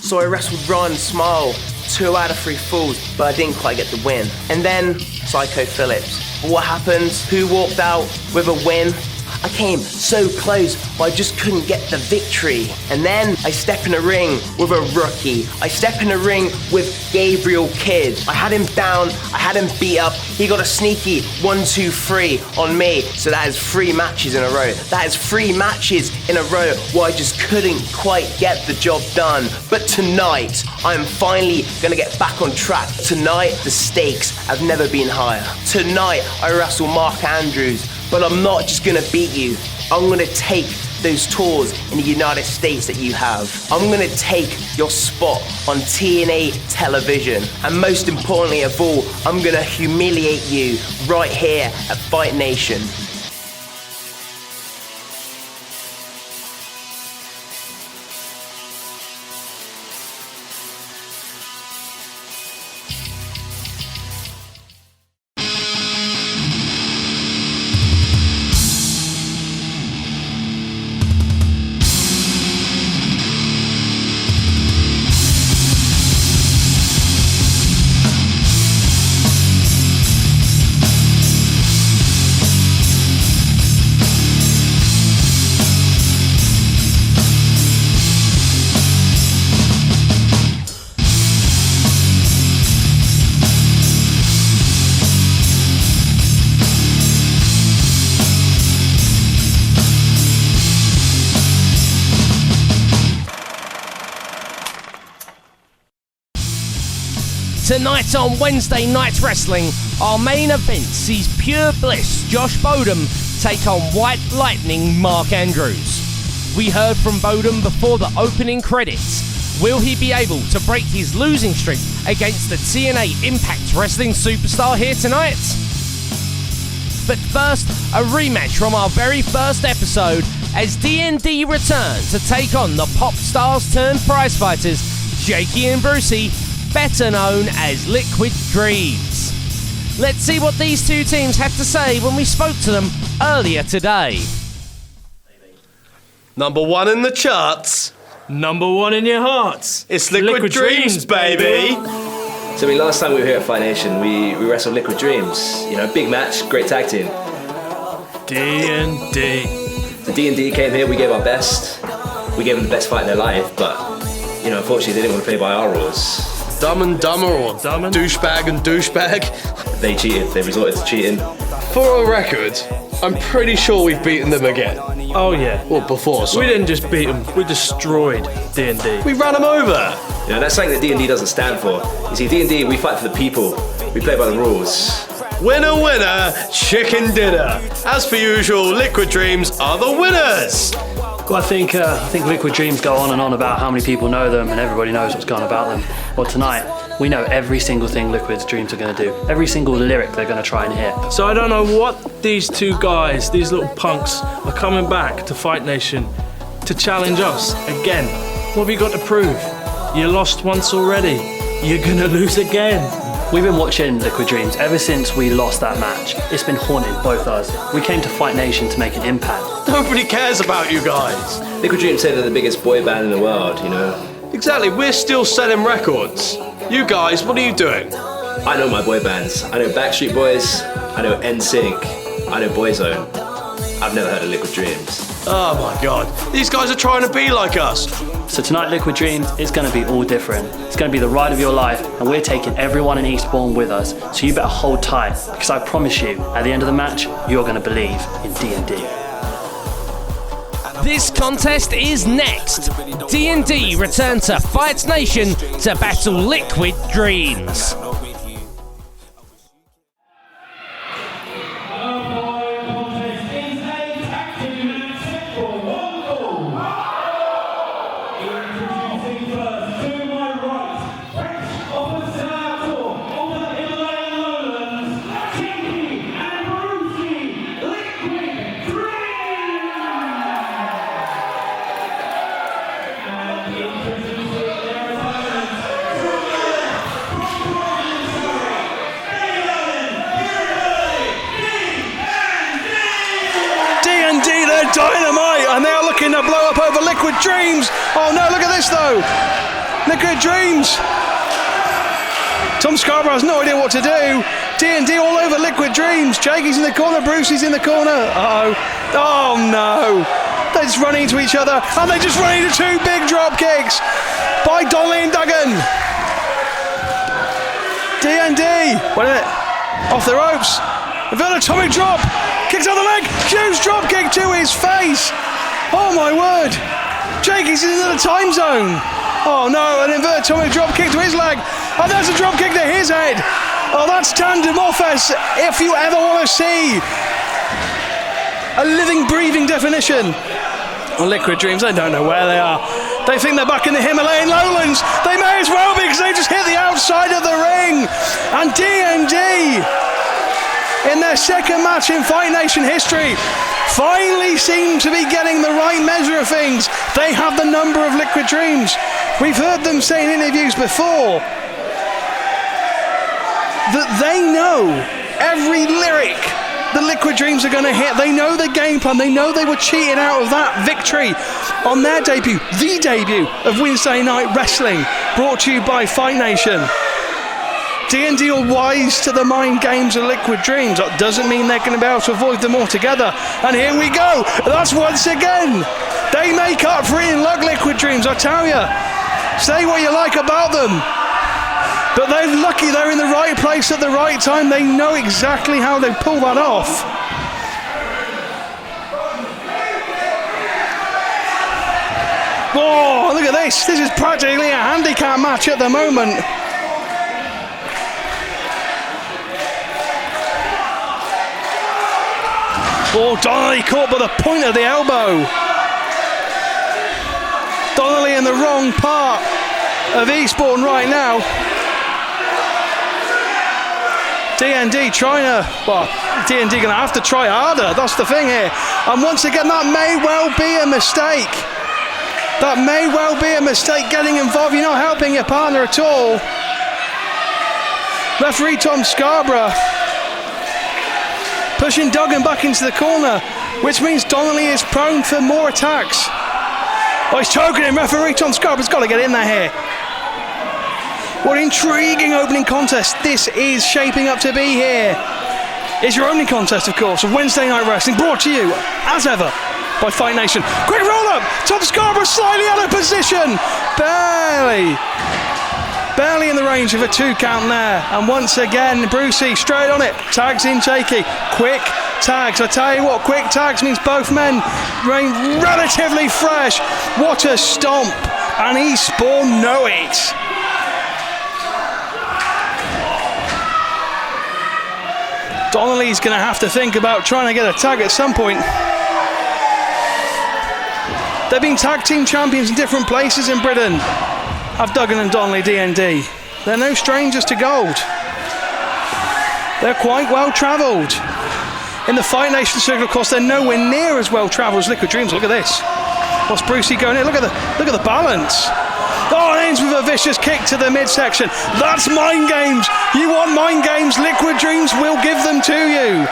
So I wrestled Ron Smile, 2 out of 3 falls, but I didn't quite get the win. And then Psycho Phillips. But what happened? Who walked out with a win? I came so close, but I just couldn't get the victory. And then I step in a ring with a rookie. I step in a ring with Gabriel Kidd. I had him down, I had him beat up. He got a sneaky 1-2-3 on me. So that is 3 matches in a row. That is 3 matches in a row where I just couldn't quite get the job done. But tonight, I am finally gonna get back on track. Tonight, the stakes have never been higher. Tonight, I wrestle Mark Andrews. But I'm not just gonna beat you. I'm gonna take those tours in the United States that you have. I'm gonna take your spot on TNA television. And most importantly of all, I'm gonna humiliate you right here at Fight Nation. Tonight on Wednesday Night Wrestling, our main event sees Pure Bliss Josh Bodom take on White Lightning Mark Andrews. We heard from Bodom before the opening credits. Will he be able to break his losing streak against the TNA Impact Wrestling superstar here tonight? But first, a rematch from our very first episode as D&D return to take on the pop stars turned prize fighters Jakey and Brucey, better known as Liquid Dreams. Let's see what these two teams had to say when we spoke to them earlier today. Number 1 in the charts. Number 1 in your hearts. It's Liquid Dreams, baby. So last time we were here at Fight Nation, we wrestled Liquid Dreams. You know, big match, great tag team. D&D. The D&D came here, we gave our best. We gave them the best fight in their life, but, you know, unfortunately they didn't want to play by our rules. Dumb and Dumber or Douchebag and Douchebag. They cheated, they resorted to cheating. For a record, I'm pretty sure we've beaten them again. Oh yeah. Well, before, sorry. We didn't just beat them, we destroyed D&D. We ran them over. You know, that's something that D&D doesn't stand for. You see, D&D, we fight for the people. We play by the rules. Winner, winner, chicken dinner. As per usual, Liquid Dreams are the winners. Well, I think Liquid Dreams go on and on about how many people know them and everybody knows what's going on about them. Well, tonight, we know every single thing Liquid Dreams are going to do. Every single lyric they're going to try and hit. So I don't know what these two guys, these little punks, are coming back to Fight Nation to challenge us again. What have you got to prove? You lost once already. You're going to lose again. We've been watching Liquid Dreams ever since we lost that match. It's been haunting both us. We came to Fight Nation to make an impact. Nobody cares about you guys. Liquid Dreams say they're the biggest boy band in the world, you know. Exactly, we're still selling records. You guys, what are you doing? I know my boy bands. I know Backstreet Boys, I know NSYNC, I know Boyzone. I've never heard of Liquid Dreams. Oh my god, these guys are trying to be like us. So tonight, Liquid Dreams is going to be all different. It's going to be the ride of your life, and we're taking everyone in Eastbourne with us. So you better hold tight, because I promise you, at the end of the match, you're going to believe in D&D. This contest is next. D&D return to Fight Nation to battle Liquid Dreams. Dynamite, and they are looking to blow up over Liquid Dreams. Oh no, look at this though. Liquid Dreams. Tom Scarborough has no idea what to do. D&D all over Liquid Dreams. Jakey's in the corner, Brucey's in the corner. Uh-oh. Oh no. They just run into each other, and they just run into two big drop kicks by Donnelly and Duggan. D&D, wait a minute, off the ropes. Inverted atomic drop, kicks out the leg, huge drop kick to his face. Oh my word. Jakey's in another time zone. Oh no, an inverted atomic drop kick to his leg. And there's a drop kick to his head. Oh, that's tandem offense if you ever want to see a living, breathing definition. Oh, Liquid Dreams, they don't know where they are. They think they're back in the Himalayan lowlands. They may as well be, because they just hit the outside of the ring. And D&D, in their second match in Fight Nation history, finally seem to be getting the right measure of things. They have the number of Liquid Dreams. We've heard them say in interviews before that they know every lyric the Liquid Dreams are going to hit. They know the game plan. They know they were cheated out of that victory on their debut, the debut of Wednesday Night Wrestling, brought to you by Fight Nation. D&D are wise to the mind games of Liquid Dreams. That doesn't mean they're going to be able to avoid them altogether. And here we go. That's once again. They make up for it in luck, Liquid Dreams, I tell you. Say what you like about them. But they're lucky they're in the right place at the right time. They know exactly how they pull that off. Oh, look at this. This is practically a handicap match at the moment. Oh, Donnelly caught by the point of the elbow. Donnelly in the wrong part of Eastbourne right now. D&D trying to, well, D&D going to have to try harder. That's the thing here. And once again, that may well be a mistake. That may well be a mistake, getting involved. You're not helping your partner at all. Referee Tom Scarborough pushing Duggan back into the corner, which means Donnelly is prone for more attacks. Oh, he's choking him. Referee Tom Scarborough's got to get in there here. What an intriguing opening contest this is shaping up to be here. It's your only contest, of course, of Wednesday Night Wrestling, brought to you, as ever, by Fight Nation. Quick roll-up! Tom Scarborough slightly out of position! Barely in the range of a 2 count there. And once again, Brucey straight on it. Tags in Jakey. Quick tags. I tell you what, quick tags means both men remain relatively fresh. What a stomp. And Eastbourne know it. Donnelly's going to have to think about trying to get a tag at some point. They've been tag team champions in different places in Britain. Have Duggan and Donnelly, D&D. They're no strangers to gold. They're quite well travelled. In the Fight Nation circle, of course, they're nowhere near as well travelled as Liquid Dreams. Look at this. What's Brucey going in? Look at the balance. Oh, it ends with a vicious kick to the midsection. That's mind games. You want mind games? Liquid Dreams will give them to you.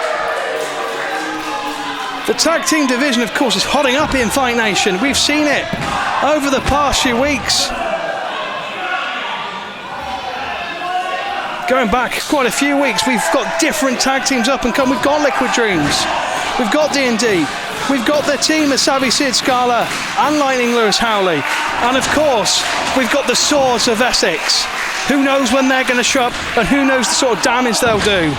The tag team division, of course, is hotting up in Fight Nation. We've seen it over the past few weeks. Going back quite a few weeks, we've got different tag teams up and come. We've got Liquid Dreams, we've got D&D, we've got the team of Savvy Sid Scala and Lightning Lewis Howley, and of course we've got the Swords of Essex. Who knows when they're going to show up, and who knows the sort of damage they'll do.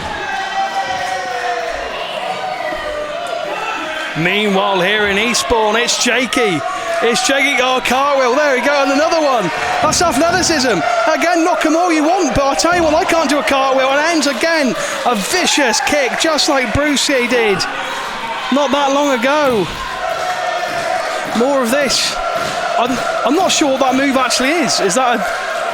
Meanwhile, here in Eastbourne, it's Jakey. Oh, cartwheel, there we go, and another one. That's athleticism. Again, knock them all you want, but I'll tell you what, I can't do a cartwheel. And ends again, a vicious kick, just like Brucey did not that long ago. More of this. I'm not sure what that move actually is. Is that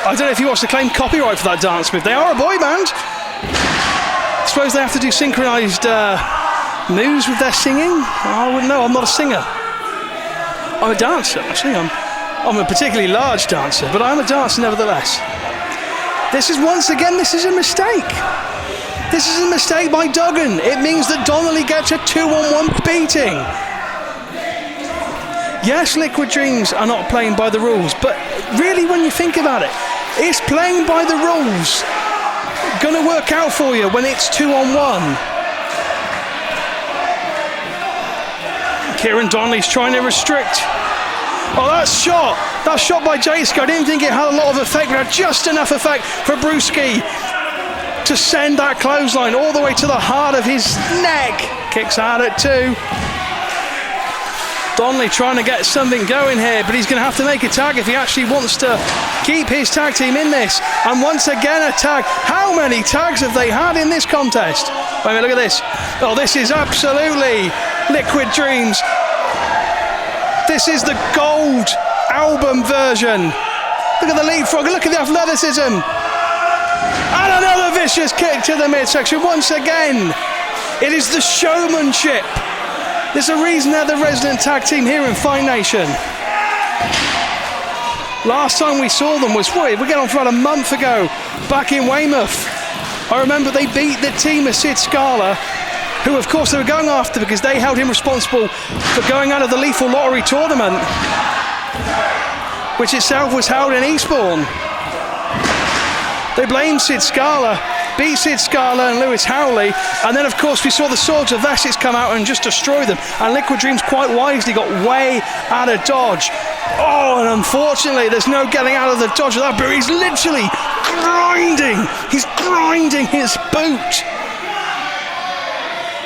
I don't know if he wants to claim copyright for that dance move. They are a boy band. I suppose they have to do synchronised moves with their singing. I wouldn't know, I'm not a singer. I'm a dancer, actually. I'm a particularly large dancer, but I'm a dancer nevertheless. This is a mistake. This is a mistake by Duggan. It means that Donnelly gets a 2-on-1 beating. Yes, Liquid Dreams are not playing by the rules, but really when you think about it, it's playing by the rules going to work out for you when it's 2-on-1. Kieran Donnelly's trying to restrict. Oh, that shot by Jaysko, I didn't think it had a lot of effect, but it had just enough effect for Brewski to send that clothesline all the way to the heart of his neck. Kicks out at 2. Donnelly trying to get something going here, but he's going to have to make a tag if he actually wants to keep his tag team in this. And once again a tag. How many tags have they had in this contest? Wait a minute, look at this. Oh, this is absolutely Liquid Dreams. This is the gold album version. Look at the leapfrog, look at the athleticism. And another vicious kick to the midsection. Once again, it is the showmanship. There's a reason they're the resident tag team here in Fight Nation. Last time we saw them was, we get on for about a month ago, back in Weymouth. I remember they beat the team of Sid Scala, who of course they were going after because they held him responsible for going out of the Lethal Lottery tournament, which itself was held in Eastbourne. They blamed Sid Scala, beat Sid Scala and Lewis Howley, and then of course we saw the Swords of Essex come out and just destroy them, and Liquid Dreams quite wisely got way out of dodge. Oh, and unfortunately there's no getting out of the dodge of that, but he's literally grinding his boot,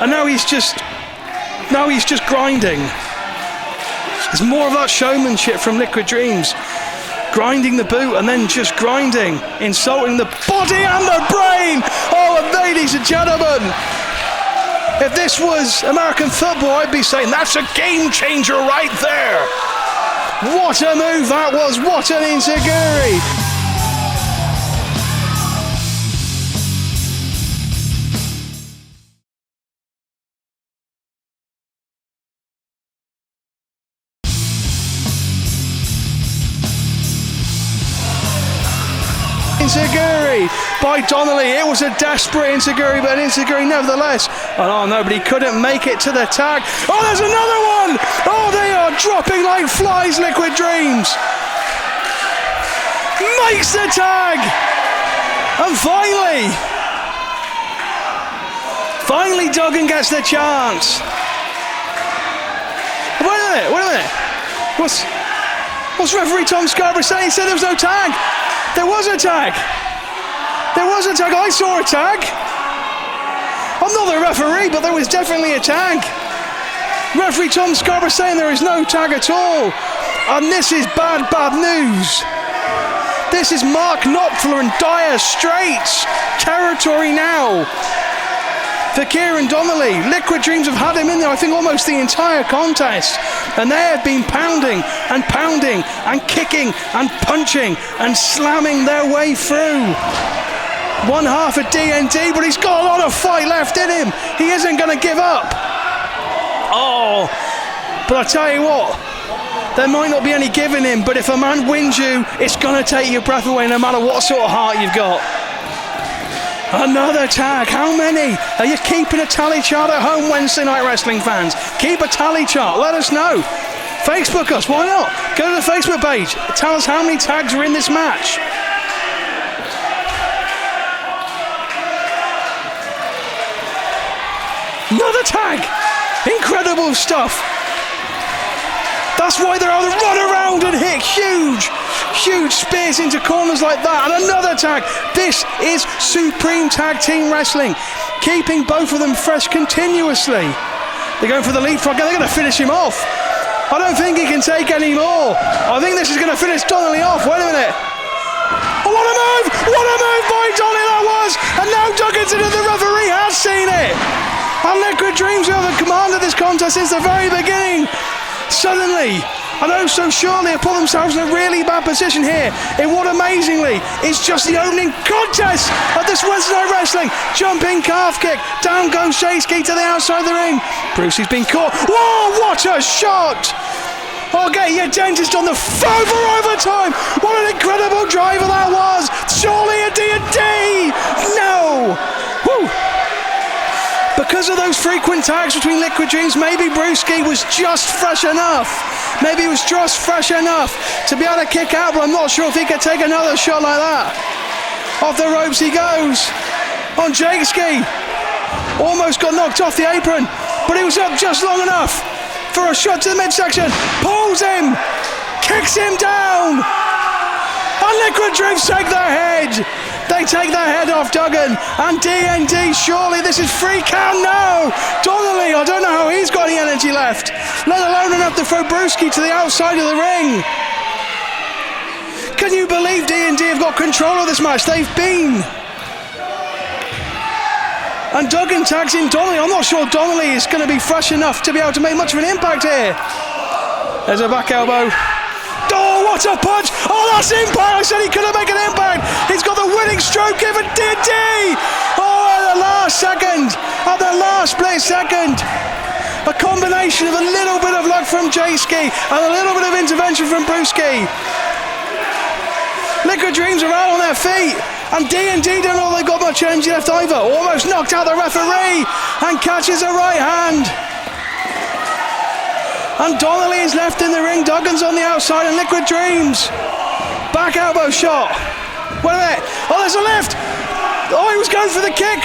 and now he's just grinding. There's more of that showmanship from Liquid Dreams. Grinding the boot and then just grinding, insulting the body and the brain. Oh, and ladies and gentlemen, if this was American football, I'd be saying that's a game changer right there. What a move that was, what an enziguri. Enziguri by Donnelly. It was a desperate enziguri, but an enziguri nevertheless. Oh no, but he couldn't make it to the tag. Oh, there's another one! Oh, they are dropping like flies, Liquid Dreams. Makes the tag! And finally Duggan gets the chance. Wait a minute. What's referee Tom Scarborough saying? He said there was no tag. There was a tag. I saw a tag. I'm not the referee, but there was definitely a tag. Referee Tom Scarborough saying there is no tag at all. And this is bad news. This is Mark Knopfler and Dire Straits territory now for Kieran Donnelly. Liquid Dreams have had him in there, I think, almost the entire contest. And they have been pounding and kicking and punching and slamming their way through. One half of DND, but he's got a lot of fight left in him. He isn't going to give up. Oh, but I tell you what, there might not be any giving him, but if a man wins you, it's going to take your breath away no matter what sort of heart you've got. Another tag. How many? Are you keeping a tally chart at home, Wednesday Night Wrestling fans? Keep a tally chart. Let us know. Facebook us. Why not? Go to the Facebook page. Tell us how many tags are in this match. Another tag. Incredible stuff. That's why they're able to run around and hit huge spears into corners like that. And another tag. This is Supreme Tag Team Wrestling, keeping both of them fresh continuously. They're going for the leapfrog. They're going to finish him off. I don't think he can take any more. I think this is going to finish Donnelly off. Wait a minute. Oh, what a move! What a move by Donnelly that was! And now Duggan's in it. The referee has seen it. And Liquid Dreams have commanded this contest since the very beginning. Suddenly, and oh so surely, have put themselves in a really bad position here in what amazingly is just the opening contest of this Wednesday Night Wrestling. Jumping calf kick, down goes Shayski to the outside of the ring. Brucey's been caught. Whoa, what a shot! Oh, get your dentist on the phone for overtime. What an incredible driver that was. Surely a D&D. No. Woo. Because of those frequent tags between Liquid Dreams, maybe Brewski was just fresh enough. Maybe he was just fresh enough to be able to kick out, but I'm not sure if he could take another shot like that. Off the ropes he goes on Jakeski. Almost got knocked off the apron, but he was up just long enough for a shot to the midsection. Pulls him, kicks him down, and Liquid Dreams take their head. They take their head off Duggan and DND. Surely this is free count now. Donnelly, I don't know how he's got any energy left, let alone enough to throw Brewski to the outside of the ring. Can you believe D&D have got control of this match? They've been. And Duggan tags in Donnelly. I'm not sure Donnelly is going to be fresh enough to be able to make much of an impact here. There's a back elbow. Oh, what a punch! Oh, that's impact! I said he couldn't make an impact! He's got the winning stroke given D&D! Oh, at the last second! At the last split second! A combination of a little bit of luck from Jakeski and a little bit of intervention from Brewski. Liquid Dreams are out on their feet, and D&D don't know they've got much energy left either. Almost knocked out the referee and catches a right hand. And Donnelly is left in the ring. Duggan's on the outside, and Liquid Dreams. Back elbow shot. Wait a minute. Oh, there's a lift. Oh, he was going for the kick,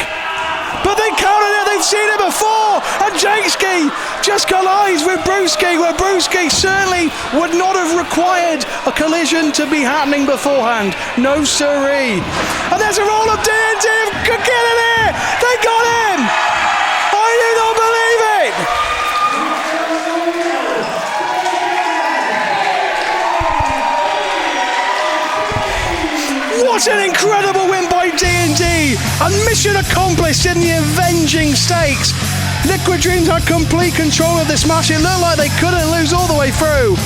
but they counted it. They've seen it before. And Jakeski just collides with Brewski, where Brewski certainly would not have required a collision to be happening beforehand. No siree. And there's a roll of D&D. Get in here. They got him. I do not believe it. What an incredible win by D&D, and mission accomplished in the avenging stakes. Liquid Dreams had complete control of this match. It looked like they couldn't lose all the way through.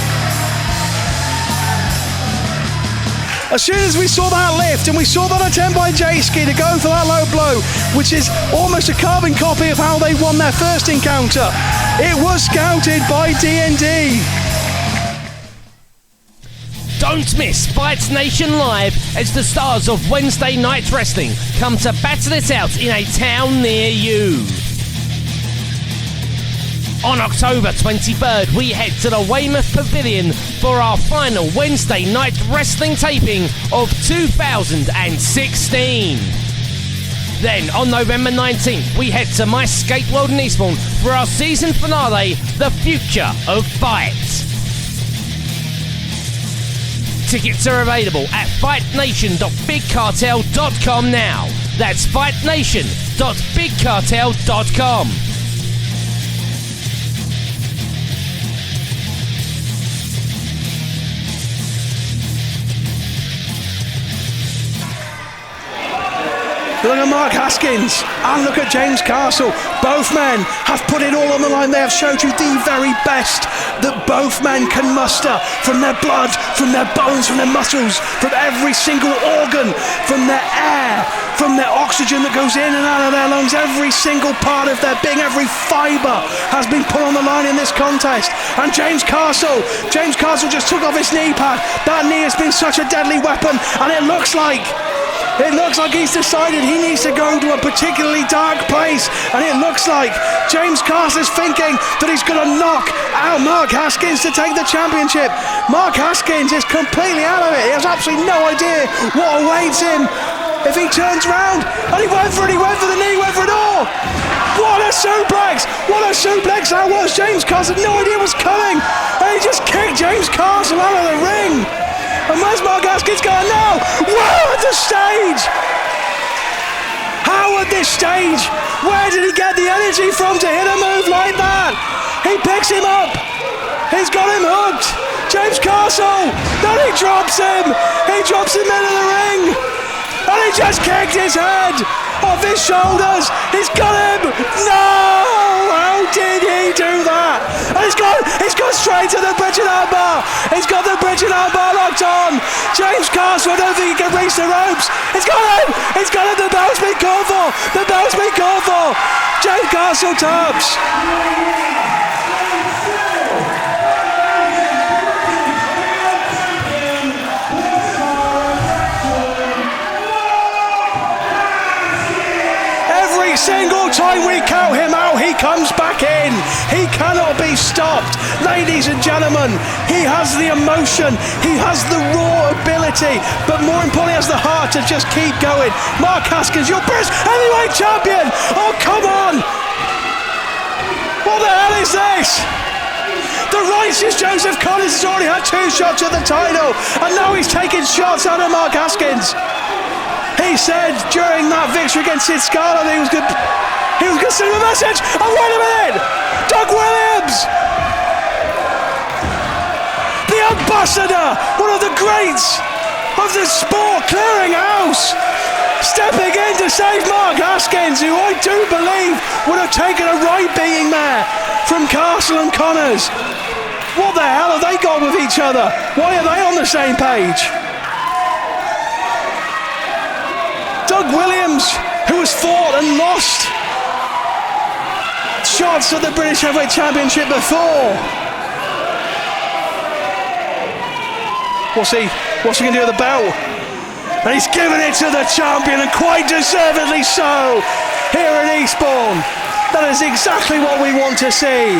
As soon as we saw that lift and we saw that attempt by Jakeski to go for that low blow, which is almost a carbon copy of how they won their first encounter, it was scouted by D&D. Don't miss Fight Nation Live as the stars of Wednesday Night Wrestling come to battle it out in a town near you. On October 23rd, we head to the Weymouth Pavilion for our final Wednesday Night Wrestling taping of 2016. Then, on November 19th, we head to My Skate World in Eastbourne for our season finale, The Future of Fight. Tickets are available at fightnation.bigcartel.com now. That's fightnation.bigcartel.com. Look at Mark Haskins and look at James Castle. Both men have put it all on the line. They have showed you the very best that both men can muster from their blood, from their bones, from their muscles, from every single organ, from their air, from their oxygen that goes in and out of their lungs. Every single part of their being, every fibre has been put on the line in this contest. And James Castle just took off his knee pad. That knee has been such a deadly weapon, and it looks like he's decided he needs to go to a particularly dark place, and it looks like James Castle is thinking that he's going to knock out Mark Haskins to take the championship. Mark Haskins is completely out of it. He has absolutely no idea what awaits him if he turns around, and he went for the knee, went for it all. What a suplex! What a suplex that was! James Castle had no idea what was coming, and he just kicked James Castle out of the ring. And where's Mark Haskins going now? Wow, at the stage! How at this stage? Where did he get the energy from to hit a move like that? He picks him up. He's got him hooked. James Castle. Then he drops him. He drops him into the ring. And he just kicked his head off his shoulders. He's got him. No! How did he do that? And he's gone straight to the bridge and armbar. He's got the bridge and armbar locked on. James Castle, I don't think he can reach the ropes. He's got him. He's got him. The bell's been called for. The bell's been called for. James Castle taps. Every single time we count comes back in. He cannot be stopped. Ladies and gentlemen, he has the emotion, he has the raw ability, but more importantly has the heart to just keep going. Mark Haskins, your British heavyweight champion. Oh, come on. What the hell is this? The righteous Joseph Collins has already had 2 shots at the title, and now he's taking shots out of Mark Haskins. He said during that victory against Sid Scarlett that he was going to send him a message. Oh, wait a minute! Doug Williams! The ambassador, one of the greats of the sport, clearing house, stepping in to save Mark Haskins, who I do believe would have taken a right beating there from Castle and Connors. What the hell have they got with each other? Why are they on the same page? Doug Williams, who has fought and lost shots at the British Heavyweight Championship before. What's he going to do with the belt? And he's given it to the champion, and quite deservedly so, here in Eastbourne. That is exactly what we want to see.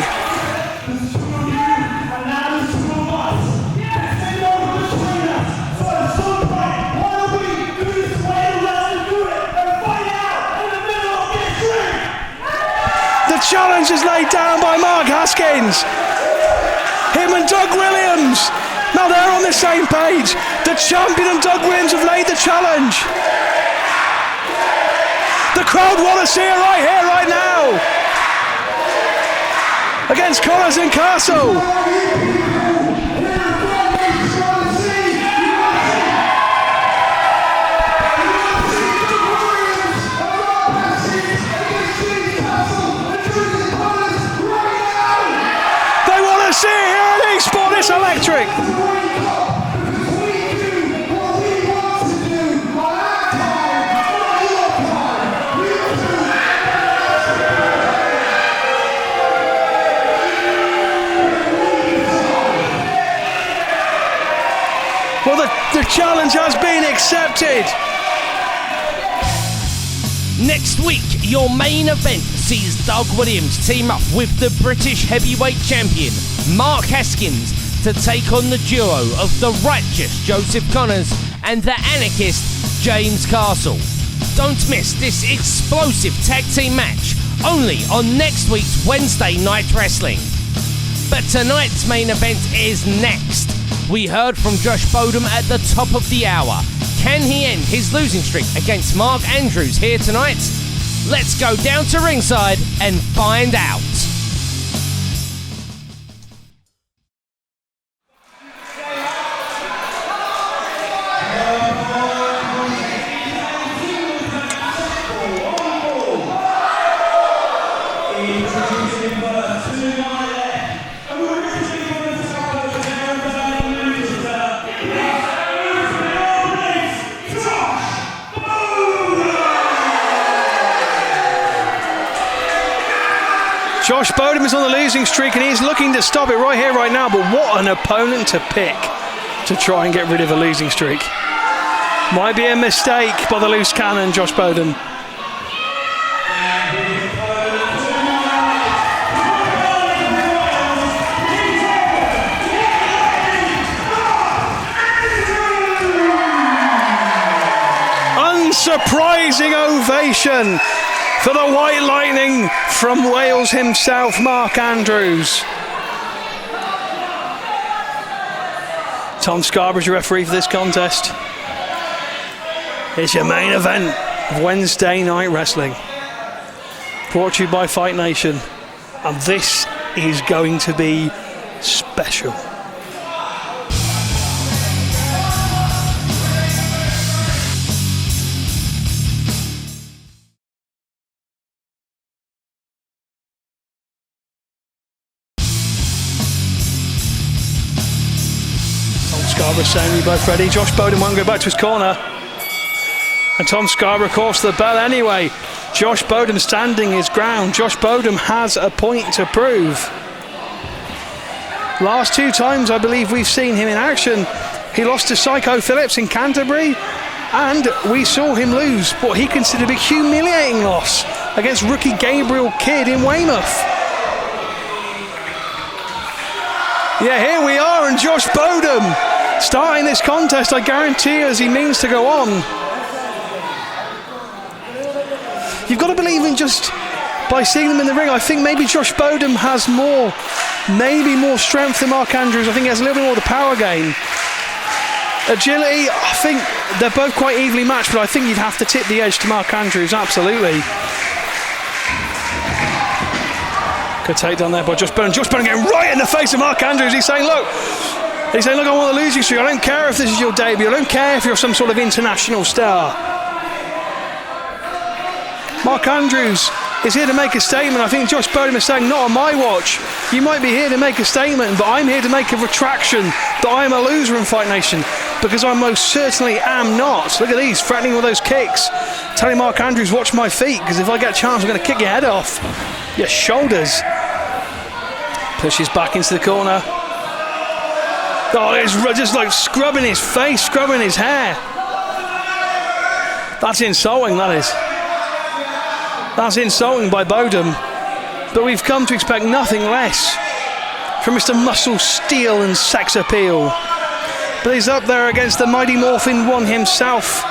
The challenge is laid down by Mark Haskins. Him and Doug Williams. Now they're on the same page. The champion and Doug Williams have laid the challenge. The crowd want to see it right here, right now. Against Connors and Castle. See it here at Eastbourne, it's electric. Well, the challenge has been accepted. Next week, your main event sees Doug Williams team up with the British heavyweight champion, Mark Haskins, to take on the duo of the righteous Joseph Connors and the anarchist James Castle. Don't miss this explosive tag team match, only on next week's Wednesday Night Wrestling. But tonight's main event is next. We heard from Josh Bodom at the top of the hour. Can he end his losing streak against Mark Andrews here tonight? Let's go down to ringside and find out. Josh Bodom is on the losing streak and he's looking to stop it right here, right now, but what an opponent to pick to try and get rid of a losing streak. Might be a mistake by the loose cannon, Josh Bodom. Unsurprising ovation for the White Lightning from Wales himself, Mark Andrews. Tom Scarborough's your referee for this contest. It's your main event of Wednesday Night Wrestling. Brought to you by Fight Nation. And this is going to be special. Scarborough saying you both ready. Josh Bodom won't go back to his corner. And Tom Scarborough calls for the bell anyway. Josh Bodom standing his ground. Josh Bodom has a point to prove. Last 2 times I believe we've seen him in action. He lost to Psycho Phillips in Canterbury, and we saw him lose what he considered a humiliating loss against rookie Gabriel Kidd in Weymouth. Yeah, here we are, and Josh Bodom starting this contest, I guarantee you, as he means to go on. You've got to believe in just by seeing them in the ring. I think maybe Josh Bodom has more strength than Mark Andrews. I think he has a little bit more of the power game. Agility, I think they're both quite evenly matched, but I think you'd have to tip the edge to Mark Andrews, absolutely. Good takedown there by Josh Bodom. Josh Bodom getting right in the face of Mark Andrews. He's saying, look, I'm on the losing streak. I don't care if this is your debut. I don't care if you're some sort of international star. Mark Andrews is here to make a statement. I think Josh Bodom is saying, not on my watch. You might be here to make a statement, but I'm here to make a retraction that I am a loser in Fight Nation, because I most certainly am not. Look at these, threatening with those kicks. Telling Mark Andrews, watch my feet, because if I get a chance, I'm going to kick your head off. Your shoulders. Pushes back into the corner. Oh, it's just like scrubbing his face, scrubbing his hair. That's insulting, that is. That's insulting by Bodom. But we've come to expect nothing less from Mr. Muscle, Steel and Sex Appeal. But he's up there against the Mighty Morphin One himself,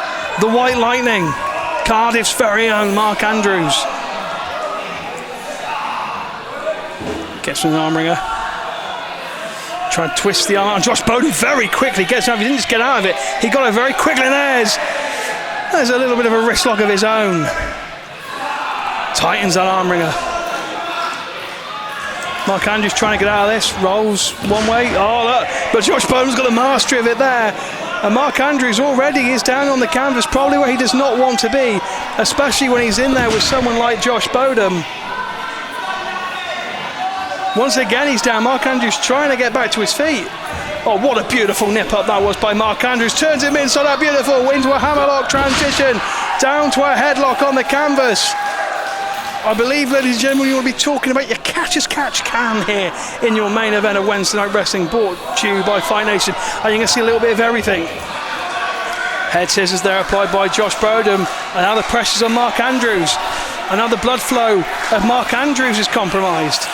the White Lightning, Cardiff's very own Mark Andrews. Gets from an arm wringer. Trying to twist the arm. Josh Bodom very quickly gets out. He didn't just get out of it, he got it very quickly. There's a little bit of a wrist lock of his own. Tightens that arm wringer. Mark Andrews trying to get out of this. Rolls one way. Oh, look. But Josh Bodom's got the mastery of it there. And Mark Andrews already is down on the canvas, probably where he does not want to be, especially when he's in there with someone like Josh Bodom. Once again, he's down. Mark Andrews trying to get back to his feet. Oh, what a beautiful nip-up that was by Mark Andrews. Turns him inside out, beautiful, into a hammerlock transition, down to a headlock on the canvas. I believe, ladies and gentlemen, you will be talking about your catch-as-catch can here in your main event of Wednesday Night Wrestling, brought to you by Fight Nation. And you're going to see a little bit of everything. Head scissors there applied by Josh Bodom. And now the pressure's on Mark Andrews. And now the blood flow of Mark Andrews is compromised.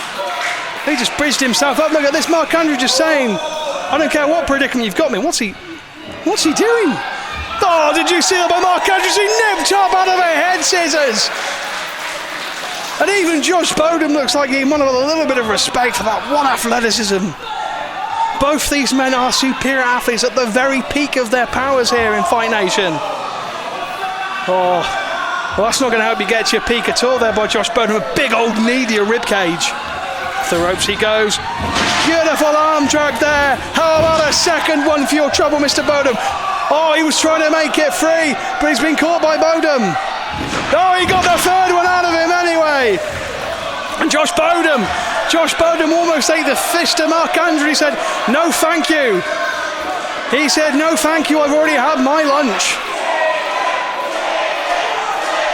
He just bridged himself up. Look at this, Mark Andrews just saying, I don't care what predicament you've got me. What's he doing? Oh, did you see that by Mark Andrews? He nipped up out of a head scissors. And even Josh Bodom looks like he might have a little bit of respect for that one athleticism. Both these men are superior athletes at the very peak of their powers here in Fight Nation. Oh, well, that's not going to help you get to your peak at all there by Josh Bodom. A big old knee to your ribcage. Off the ropes he goes. Beautiful arm drag there. How about a second one for your trouble, Mr. Bodom? Oh, he was trying to make it free, but he's been caught by Bodom. Oh, he got the third one out of him anyway. And Josh Bodom almost ate the fist of Mark Andrews. He said, no thank you. He said, no thank you, I've already had my lunch.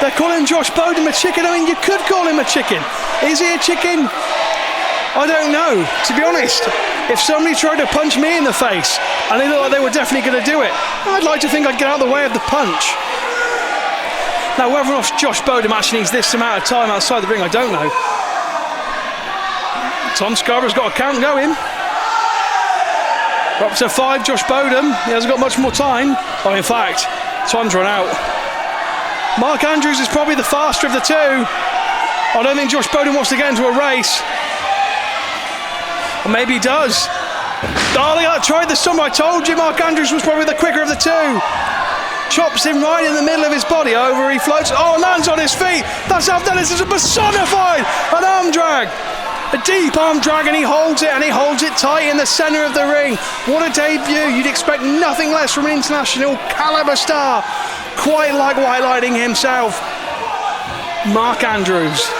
They're calling Josh Bodom a chicken. I mean, you could call him a chicken. Is he a chicken? I don't know, to be honest. If somebody tried to punch me in the face and they looked like they were definitely going to do it, I'd like to think I'd get out of the way of the punch. Now, whether or not Josh Bodom actually needs this amount of time outside the ring, I don't know. Tom Scarborough's got a count going. Up to 5, Josh Bodom. He hasn't got much more time. Oh, in fact, time's run out. Mark Andrews is probably the faster of the two. I don't think Josh Bodom wants to get into a race. Or maybe he does. Oh, I tried this summer. I told you Mark Andrews was probably the quicker of the two. Chops him right in the middle of his body. Over he floats. Oh, lands on his feet. That's athleticism personified. An arm drag. A deep arm drag, and he holds it, and he holds it tight in the centre of the ring. What a debut. You'd expect nothing less from an international calibre star, quite like White Lightning himself. Mark Andrews.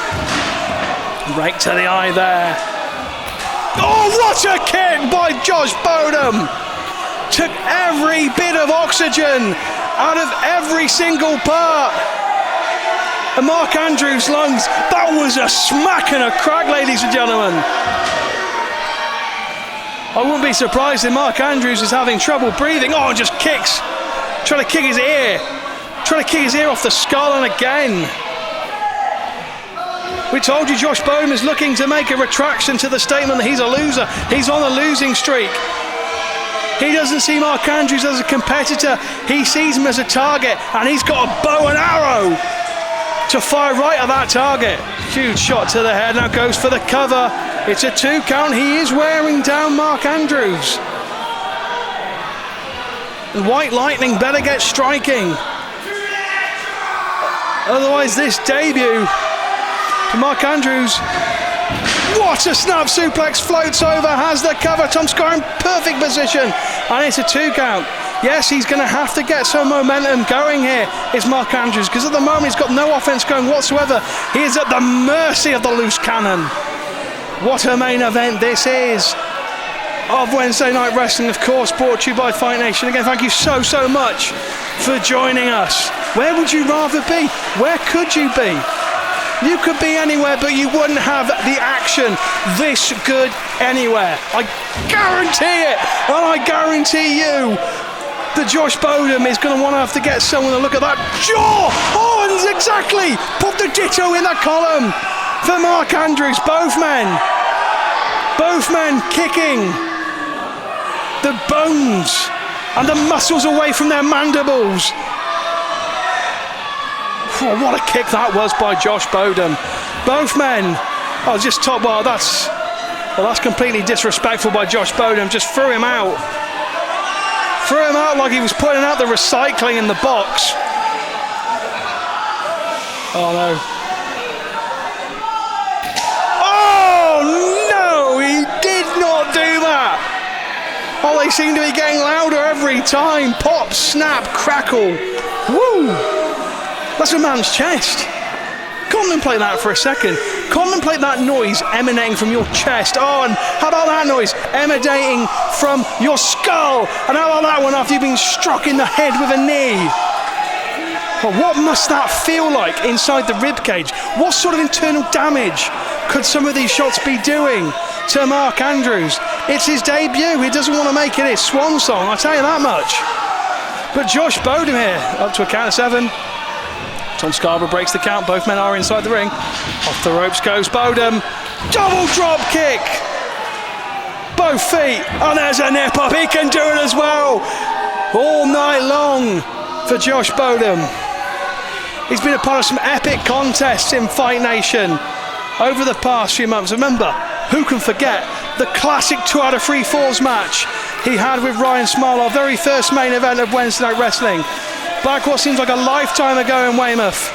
Right to the eye there. Oh, what a kick by Josh Bodom. Took every bit of oxygen out of every single part. And Mark Andrews' lungs, that was a smack and a crack, ladies and gentlemen. I wouldn't be surprised if Mark Andrews is having trouble breathing. Oh, just kicks. Trying to kick his ear. Trying to kick his ear off the skull, and again. We told you Josh Bodom is looking to make a retraction to the statement that he's a loser. He's on a losing streak. He doesn't see Mark Andrews as a competitor. He sees him as a target, and he's got a bow and arrow to fire right at that target. Huge shot to the head. Now goes for the cover. It's a 2 count. He is wearing down Mark Andrews. And White Lightning better get striking. Otherwise, this debut to Mark Andrews. What a snap suplex, floats over, has the cover. Tom Scar in perfect position, and it's a 2 count. Yes, he's going to have to get some momentum going here, is Mark Andrews, because at the moment he's got no offense going whatsoever. He is at the mercy of the loose cannon. What a main event this is of Wednesday Night Wrestling, of course, brought to you by Fight Nation. Again, thank you so much for joining us. Where would you rather be? Where could you be? You could be anywhere, but you wouldn't have the action this good anywhere. I guarantee it, and I guarantee you that Josh Bodom is going to want to have to get someone to look at that jaw. Oh, and exactly, put the ditto in the column for Mark Andrews. Both men kicking the bones and the muscles away from their mandibles. Oh, what a kick that was by Josh Bodom. Both men. Oh, just top. Well, that's completely disrespectful by Josh Bodom. Just threw him out. Threw him out like he was putting out the recycling in the box. Oh no. Oh no, he did not do that. Oh, they seem to be getting louder every time. Pop, snap, crackle. Woo! That's a man's chest. Contemplate that for a second. Contemplate that noise emanating from your chest. Oh, and how about that noise emanating from your skull? And how about that one after you've been struck in the head with a knee? Well, what must that feel like inside the ribcage? What sort of internal damage could some of these shots be doing to Mark Andrews? It's his debut. He doesn't want to make it his swan song, I'll tell you that much. But Josh Bodom here, up to a count of 7. Tom Scarborough breaks the count. Both men are inside the ring. Off the ropes goes Bodom. Double drop kick. Both feet. And there's a nip up. He can do it as well. All night long for Josh Bodom. He's been a part of some epic contests in Fight Nation over the past few months. Remember, who can forget the classic 2 out of 3 falls match he had with Ryan Smile, our very first main event of Wednesday Night Wrestling. Back what seems like a lifetime ago in Weymouth.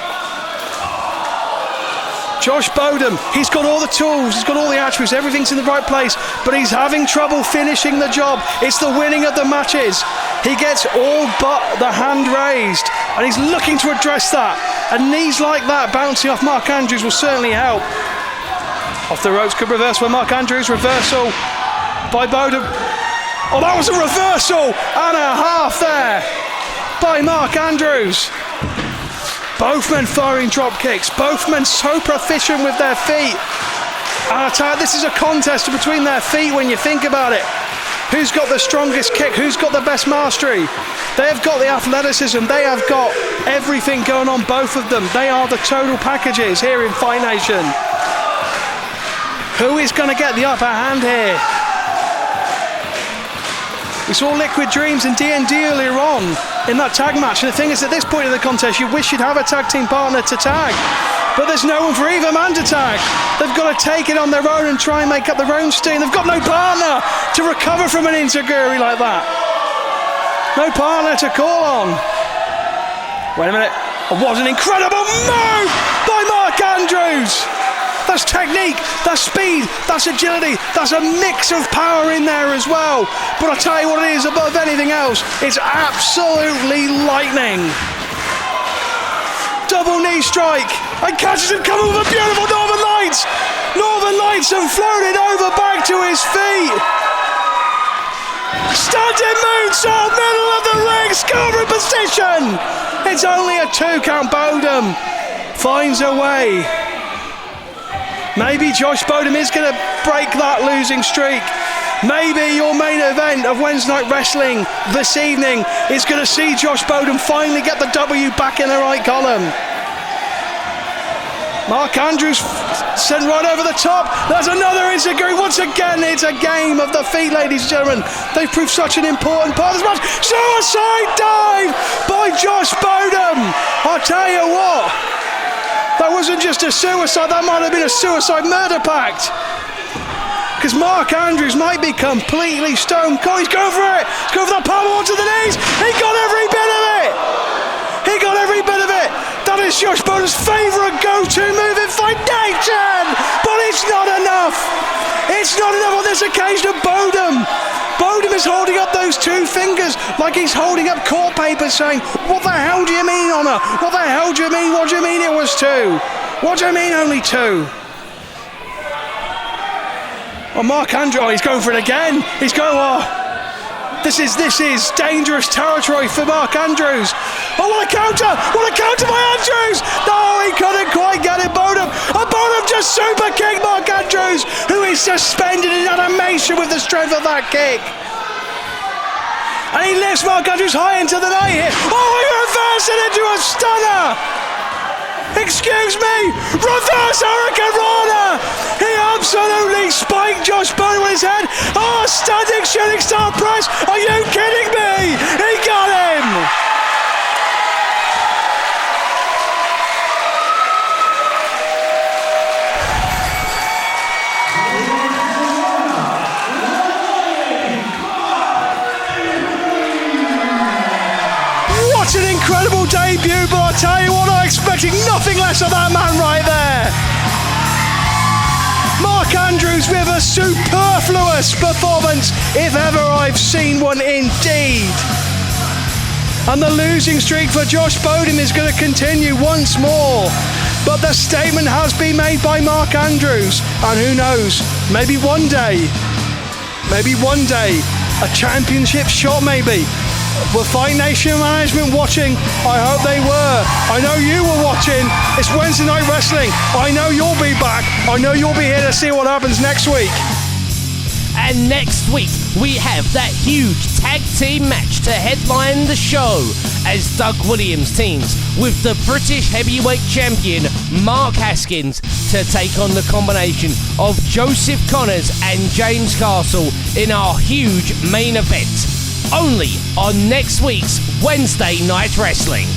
Josh Bodom, he's got all the tools, he's got all the attributes, everything's in the right place, but he's having trouble finishing the job. It's the winning of the matches. He gets all but the hand raised, and he's looking to address that. And knees like that bouncing off Mark Andrews will certainly help. Off the ropes, good reverse by Mark Andrews, reversal by Bodom. Oh, that was a reversal and a half there by Mark Andrews. Both men firing drop kicks, both men so proficient with their feet. And I tell you, this is a contest between their feet when you think about it. Who's got the strongest kick? Who's got the best mastery? They have got the athleticism, they have got everything going on, both of them. They are the total packages here in Fight Nation. Who is going to get the upper hand here? We saw Liquid Dreams and D&D earlier on in that tag match, and the thing is, at this point in the contest, you wish you'd have a tag team partner to tag, but there's no one for either man to tag. They've got to take it on their own and try and make up their own steam. They've got no partner to recover from an enziguri like that. No partner to call on. Wait a minute. What an incredible move by Mark Andrews. That's technique, that's speed, that's agility, that's a mix of power in there as well. But I'll tell you what it is above anything else, it's absolutely lightning. Double knee strike, and catches him coming with a beautiful Northern Lights. Northern Lights and floated over back to his feet. Standing moonsault, middle of the ring, Scarborough position. It's only a 2 count. Bodom finds a way. Maybe Josh Bodom is going to break that losing streak. Maybe your main event of Wednesday Night Wrestling this evening is going to see Josh Bodom finally get the W back in the right column. Mark Andrews sent right over the top. There's another enziguri. Once again, it's a game of the feet, ladies and gentlemen. They've proved such an important part of this match. Suicide dive by Josh Bodom. I'll tell you what, that wasn't just a suicide, that might have been a suicide murder pact. Because Mark Andrews might be completely stone cold. He's going for it. He's going for the pommel onto the knees. He got every bit of it. He got every bit of it. That is Josh Bodom's favourite go-to move in Fight Nation. But it's not enough. It's not enough on this occasion of Bodom. Bodom is holding up those two fingers like he's holding up court papers saying, what the hell do you mean, Honor? What the hell do you mean? What do you mean it was two? What do you mean only two? Oh, Mark Andrews, he's going for it again. He's going, this is dangerous territory for Mark Andrews. Oh, what a counter! What a counter by Andrews! No, he couldn't quite get it, Bodom. And Bodom just super kicked Mark Andrews, who is suspended in animation with the strength of that kick. And he lifts Mark Andrews high into the night here. Oh, he reverses it into a stunner! Excuse me! Reverse Hurricane Rana! He absolutely spiked Josh Bodom on his head. Oh, standing shooting star press! Are you kidding me? He got him! What an incredible debut, but I tell you what, I'm expecting nothing less of that man right there. Mark Andrews with a superfluous performance, if ever I've seen one indeed. And the losing streak for Josh Bodom is going to continue once more. But the statement has been made by Mark Andrews, and who knows, maybe one day, a championship shot maybe. Were Fight Nation management watching? I hope they were. I know you were watching. It's Wednesday Night Wrestling. I know you'll be back. I know you'll be here to see what happens next week. And next week, we have that huge tag team match to headline the show as Doug Williams teams with the British Heavyweight Champion Mark Haskins to take on the combination of Joseph Connors and James Castle in our huge main event. Only on next week's Wednesday Night Wrestling.